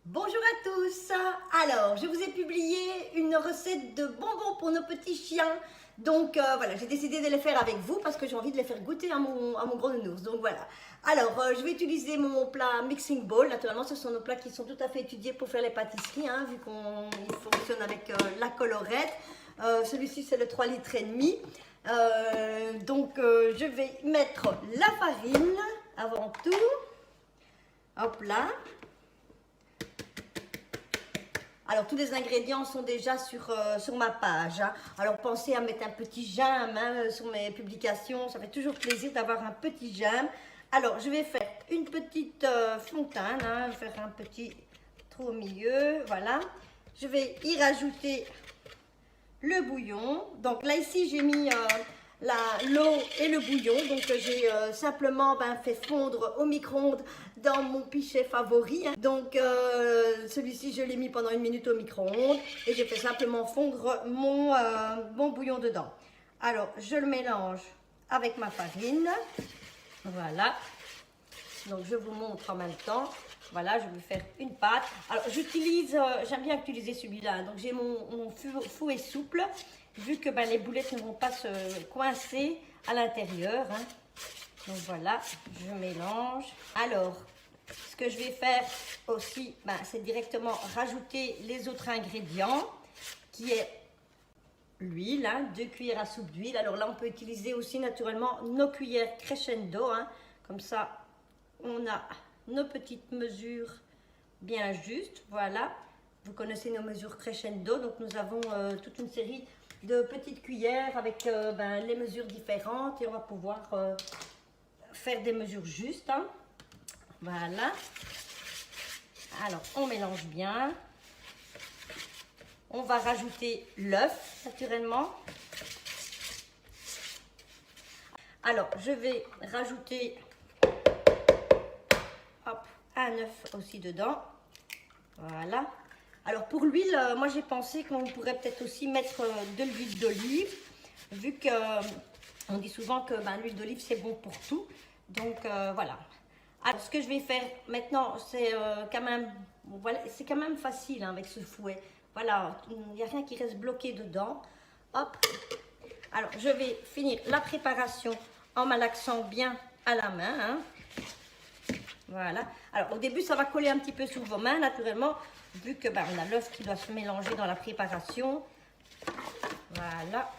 Bonjour à tous. Alors, je vous ai publié une recette de bonbons pour nos petits chiens. Donc voilà, j'ai décidé de les faire avec vous parce que j'ai envie de les faire goûter à mon gros nounours. Donc voilà. Alors, je vais utiliser mon plat mixing bowl. Naturellement, ce sont nos plats qui sont tout à fait étudiés pour faire les pâtisseries, hein, vu qu'on fonctionne avec la colorette. Celui-ci, c'est le 3 litres et demi. Je vais mettre la farine avant tout. Hop là. Alors, tous les ingrédients sont déjà sur ma page. Hein. Alors, pensez à mettre un petit j'aime hein, sur mes publications. Ça fait toujours plaisir d'avoir un petit j'aime. Alors, je vais faire une petite fontaine. Hein. Je vais faire un petit trou au milieu. Voilà. Je vais y rajouter le bouillon. Donc là, ici, j'ai mis l'eau et le bouillon. Donc, j'ai simplement fait fondre au micro-ondes dans mon pichet favori. Donc, celui-ci, je l'ai mis pendant 1 minute au micro-ondes et j'ai fait simplement fondre mon bouillon dedans. Alors, je le mélange avec ma farine. Voilà. Donc, je vous montre en même temps. Voilà, je vais faire une pâte. Alors, j'aime bien utiliser celui-là. Donc, j'ai mon fouet souple, vu que les boulettes ne vont pas se coincer à l'intérieur. Hein. Donc, voilà, je mélange. Alors, ce que je vais faire aussi, c'est directement rajouter les autres ingrédients, qui est l'huile, hein, 2 cuillères à soupe d'huile. Alors là, on peut utiliser aussi naturellement nos cuillères crescendo. Hein. Comme ça, on a nos petites mesures bien justes, voilà. Vous connaissez nos mesures crescendo, donc nous avons toute une série de petites cuillères avec les mesures différentes et on va pouvoir faire des mesures justes. Hein. Voilà. Alors, on mélange bien. On va rajouter l'œuf, naturellement. Alors, je vais rajouter un œuf aussi dedans. Voilà. Alors pour l'huile, moi j'ai pensé qu'on pourrait peut-être aussi mettre de l'huile d'olive, vu que on dit souvent que l'huile d'olive c'est bon pour tout. Donc voilà. Alors ce que je vais faire maintenant, c'est quand même, voilà, c'est quand même facile hein, avec ce fouet. Voilà, il n'y a rien qui reste bloqué dedans. Hop. Alors je vais finir la préparation en malaxant bien à la main. Hein. Voilà. Alors, au début, ça va coller un petit peu sur vos mains, naturellement, vu que on a l'œuf qui doit se mélanger dans la préparation. Voilà.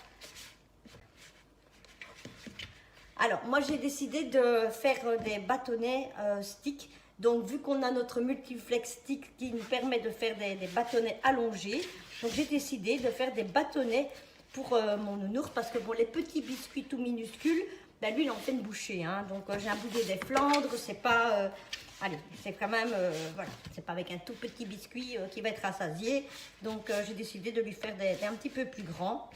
Alors, moi, j'ai décidé de faire des bâtonnets stick. Donc, vu qu'on a notre multiflex stick qui nous permet de faire des bâtonnets allongés, donc j'ai décidé de faire des bâtonnets pour mon nounours parce que bon, les petits biscuits tout minuscules, lui, il en fait une bouchée. Hein. Donc, j'ai un boulet des Flandres. C'est pas... allez, c'est quand même... voilà, c'est pas avec un tout petit biscuit qui va être rassasié. Donc, j'ai décidé de lui faire des un petit peu plus grands.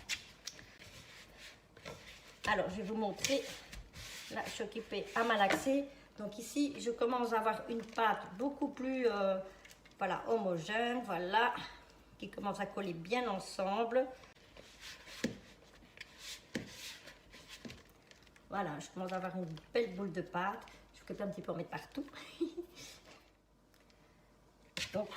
Alors, je vais vous montrer. Là, je suis occupée à malaxer. Donc, ici, je commence à avoir une pâte beaucoup plus voilà, homogène. Voilà, qui commence à coller bien ensemble. Voilà, je commence à avoir une belle boule de pâte. Je vais un petit peu en mettre partout. Donc,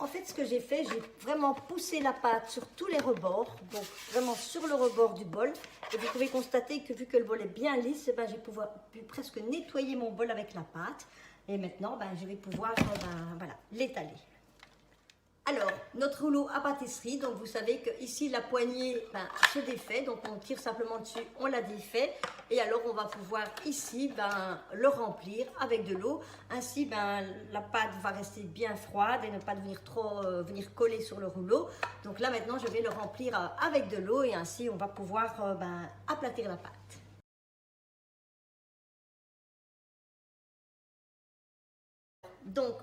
en fait, ce que j'ai fait, j'ai vraiment poussé la pâte sur tous les rebords. Donc, vraiment sur le rebord du bol. Et vous pouvez constater que vu que le bol est bien lisse, j'ai pu presque nettoyer mon bol avec la pâte. Et maintenant, je vais pouvoir voilà, l'étaler. Alors, notre rouleau à pâtisserie, donc vous savez que ici la poignée se défait, donc on tire simplement dessus, on la défait, et alors on va pouvoir ici le remplir avec de l'eau. Ainsi, la pâte va rester bien froide et ne pas venir coller sur le rouleau. Donc là maintenant, je vais le remplir avec de l'eau et ainsi on va pouvoir aplatir la pâte. Donc,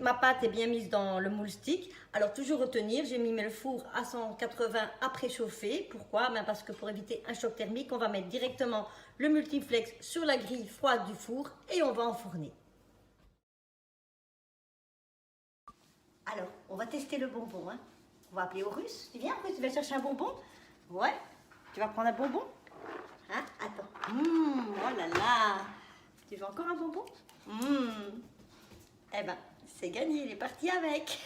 ma pâte est bien mise dans le moule stick. Alors toujours retenir, j'ai mis le four à 180 à préchauffer. Pourquoi? Parce que pour éviter un choc thermique, on va mettre directement le multiflex sur la grille froide du four et on va enfourner. Alors, on va tester le bonbon. Hein. On va appeler Horus. Tu viens, Horus? Tu vas chercher un bonbon? Ouais. Tu vas prendre un bonbon? Hein? Attends. Oh là là. Tu veux encore un bonbon? Eh ben, c'est gagné, il est parti avec.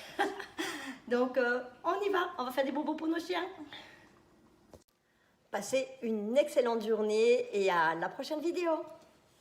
Donc, on y va, on va faire des bonbons pour nos chiens. Passez une excellente journée et à la prochaine vidéo.